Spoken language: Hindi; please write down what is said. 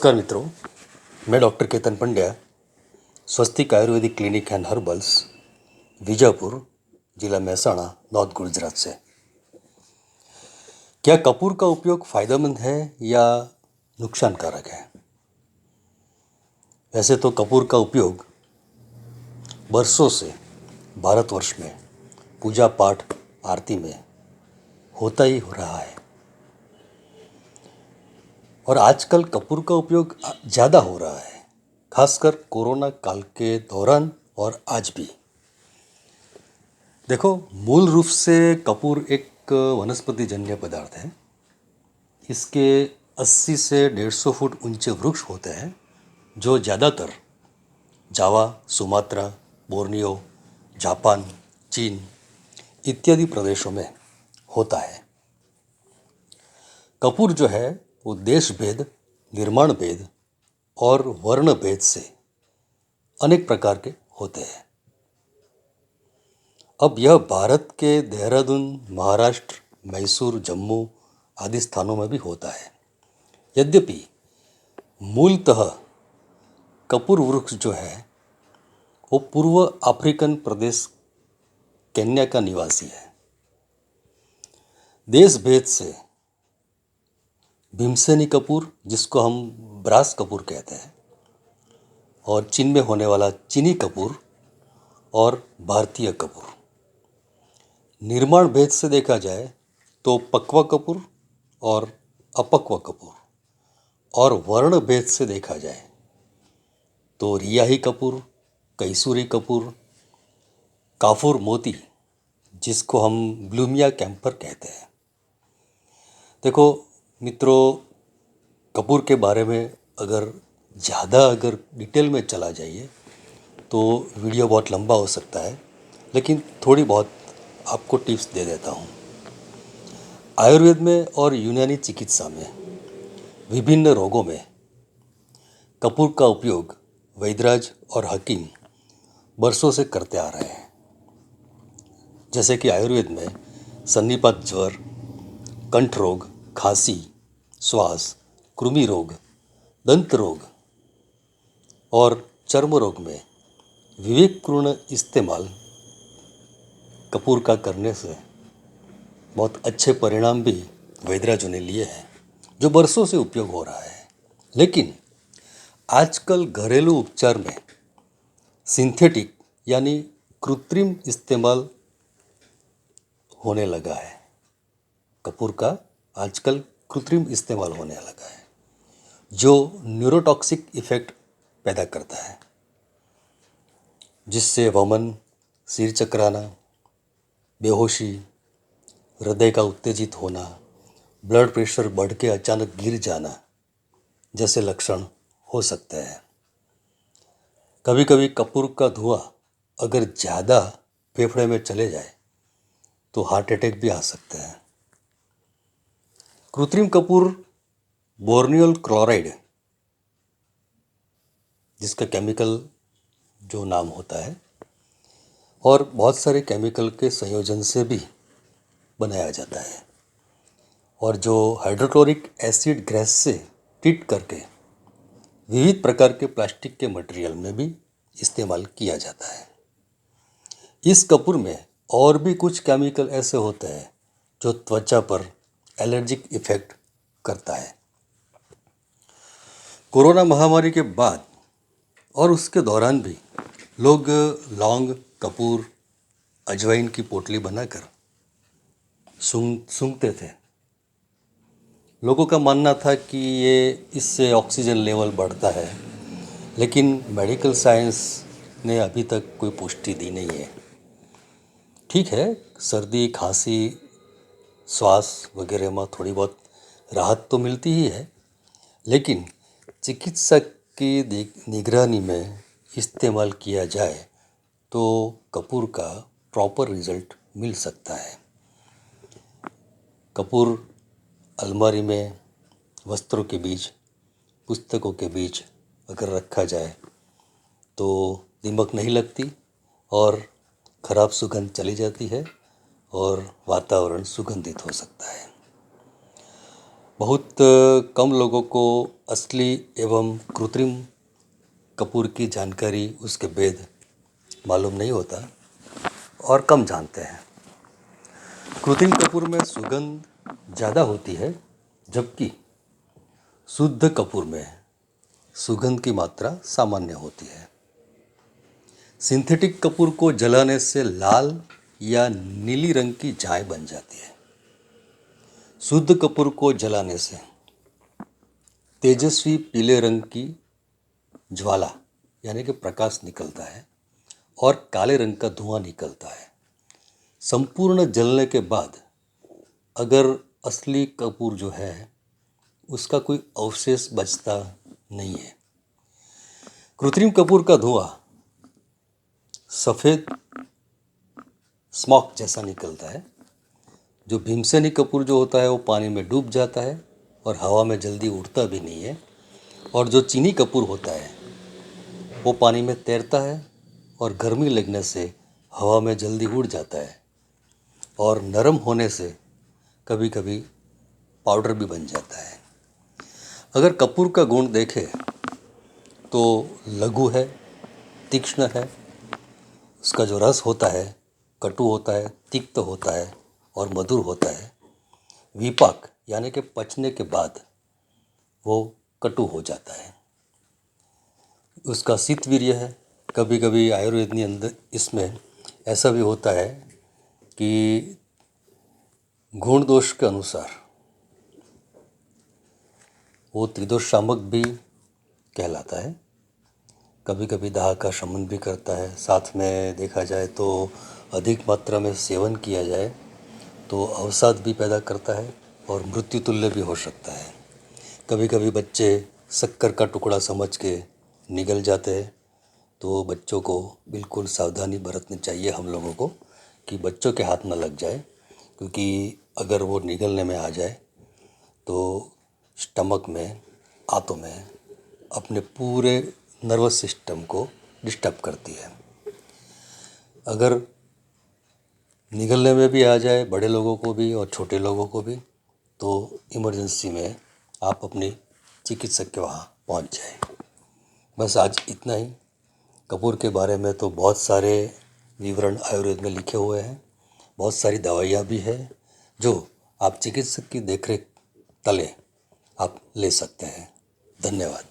नमस्कार मित्रों, मैं doctor Ketan Pandya, Swastik Ayurvedic clinic and herbals, Vijaypur, जिला महसाणा, नॉर्थ गुजरात से। क्या कपूर का उपयोग फायदेमंद है या नुकसानकारक है? वैसे तो कपूर का उपयोग बरसों से भारतवर्ष में पूजा पाठ आरती में होता ही हो रहा है और आजकल कपूर का उपयोग ज़्यादा हो रहा है, खासकर कोरोना काल के दौरान और आज भी। देखो, मूल रूप से कपूर एक वनस्पति जन्य पदार्थ है। इसके 80 से 150 फुट ऊंचे वृक्ष होते हैं जो ज़्यादातर जावा, सुमात्रा, बोर्नियो, जापान, चीन इत्यादि प्रदेशों में होता है। कपूर जो है वो देश भेद, निर्माण भेद और वर्ण भेद से अनेक प्रकार के होते हैं। अब यह भारत के देहरादून, महाराष्ट्र, मैसूर, जम्मू आदि स्थानों में भी होता है। यद्यपि मूलतः कपूर वृक्ष जो है वो पूर्व अफ्रीकन प्रदेश केन्या का निवासी है। देश भेद से भीमसेनी कपूर, जिसको हम ब्रास कपूर कहते हैं, और चीन में होने वाला चीनी कपूर और भारतीय कपूर। निर्माण भेद से देखा जाए तो पक्वा कपूर और अपक्वा कपूर, और वर्ण भेद से देखा जाए तो रियाही कपूर, कैसूरी कपूर, काफूर मोती, जिसको हम ब्लूमिया कैम्पर कहते हैं। देखो मित्रों, कपूर के बारे में अगर डिटेल में चला जाइए तो वीडियो बहुत लंबा हो सकता है, लेकिन थोड़ी बहुत आपको टिप्स दे देता हूँ। आयुर्वेद में और यूनानी चिकित्सा में विभिन्न रोगों में कपूर का उपयोग वैद्यराज और हकीम बरसों से करते आ रहे हैं। जैसे कि आयुर्वेद में सन्निपात ज्वर, कंठ रोग, खांसी, श्वास, कृमि रोग, दंत रोग और चर्म रोग में विवेकपूर्ण इस्तेमाल कपूर का करने से बहुत अच्छे परिणाम भी वैद्यराजों ने लिए हैं, जो बरसों से उपयोग हो रहा है। लेकिन आजकल घरेलू उपचार में सिंथेटिक यानी कृत्रिम इस्तेमाल होने लगा है। कपूर का आजकल कृत्रिम इस्तेमाल होने लगा है, जो न्यूरोटॉक्सिक इफेक्ट पैदा करता है, जिससे वमन, सिर चकराना, बेहोशी, हृदय का उत्तेजित होना, ब्लड प्रेशर बढ़ के अचानक गिर जाना जैसे लक्षण हो सकते हैं। कभी कभी कपूर का धुआं अगर ज़्यादा फेफड़े में चले जाए तो हार्ट अटैक भी आ सकते हैं। कृत्रिम कपूर बोर्नियोल क्लोराइड, जिसका केमिकल जो नाम होता है, और बहुत सारे केमिकल के संयोजन से भी बनाया जाता है, और जो हाइड्रोक्लोरिक एसिड गैस से ट्रीट करके विविध प्रकार के प्लास्टिक के मटेरियल में भी इस्तेमाल किया जाता है। इस कपूर में और भी कुछ केमिकल ऐसे होते हैं जो त्वचा पर एलर्जिक इफेक्ट करता है। कोरोना महामारी के बाद और उसके दौरान भी लोग लौंग, कपूर, अजवाइन की पोटली बनाकर सूंघते थे। लोगों का मानना था कि ये इससे ऑक्सीजन लेवल बढ़ता है, लेकिन मेडिकल साइंस ने अभी तक कोई पुष्टि दी नहीं है। ठीक है, सर्दी, खांसी, श्वास वगैरह में थोड़ी बहुत राहत तो मिलती ही है, लेकिन चिकित्सक की निगरानी में इस्तेमाल किया जाए तो कपूर का प्रॉपर रिजल्ट मिल सकता है। कपूर अलमारी में वस्त्रों के बीच, पुस्तकों के बीच अगर रखा जाए तो दीमक नहीं लगती और खराब सुगंध चली जाती है और वातावरण सुगंधित हो सकता है। बहुत कम लोगों को असली एवं कृत्रिम कपूर की जानकारी, उसके भेद मालूम नहीं होता और कम जानते हैं। कृत्रिम कपूर में सुगंध ज़्यादा होती है, जबकि शुद्ध कपूर में सुगंध की मात्रा सामान्य होती है। सिंथेटिक कपूर को जलाने से लाल या नीली रंग की झाई बन जाती है। शुद्ध कपूर को जलाने से तेजस्वी पीले रंग की ज्वाला यानी कि प्रकाश निकलता है और काले रंग का धुआं निकलता है। संपूर्ण जलने के बाद अगर असली कपूर जो है उसका कोई अवशेष बचता नहीं है। कृत्रिम कपूर का धुआं सफ़ेद स्मोक जैसा निकलता है। जो भीमसेनी कपूर जो होता है वो पानी में डूब जाता है और हवा में जल्दी उड़ता भी नहीं है। और जो चीनी कपूर होता है वो पानी में तैरता है और गर्मी लगने से हवा में जल्दी उड़ जाता है और नरम होने से कभी कभी पाउडर भी बन जाता है। अगर कपूर का गुण देखें तो लघु है, तीक्ष्ण है, उसका जो रस होता है कटु होता है, तिक्त होता है और मधुर होता है। विपाक यानी कि पचने के बाद वो कटु हो जाता है। उसका शीतवीर्य है। कभी कभी आयुर्वेद के अंदर इसमें ऐसा भी होता है कि गुण दोष के अनुसार वो त्रिदोष शामक भी कहलाता है। कभी कभी दाह का शमन भी करता है। साथ में देखा जाए तो अधिक मात्रा में सेवन किया जाए तो अवसाद भी पैदा करता है और मृत्यु तुल्य भी हो सकता है। कभी कभी बच्चे शक्कर का टुकड़ा समझ के निगल जाते हैं, तो बच्चों को बिल्कुल सावधानी बरतनी चाहिए हम लोगों को कि बच्चों के हाथ न लग जाए, क्योंकि अगर वो निगलने में आ जाए तो स्टमक में, आंतों में अपने पूरे नर्वस सिस्टम को डिस्टर्ब करती है। अगर निगलने में भी आ जाए बड़े लोगों को भी और छोटे लोगों को भी, तो इमरजेंसी में आप अपनी चिकित्सक के वहाँ पहुँच जाए। बस आज इतना ही। कपूर के बारे में तो बहुत सारे विवरण आयुर्वेद में लिखे हुए हैं, बहुत सारी दवाइयाँ भी है जो आप चिकित्सक की देखरेख तले आप ले सकते हैं। धन्यवाद।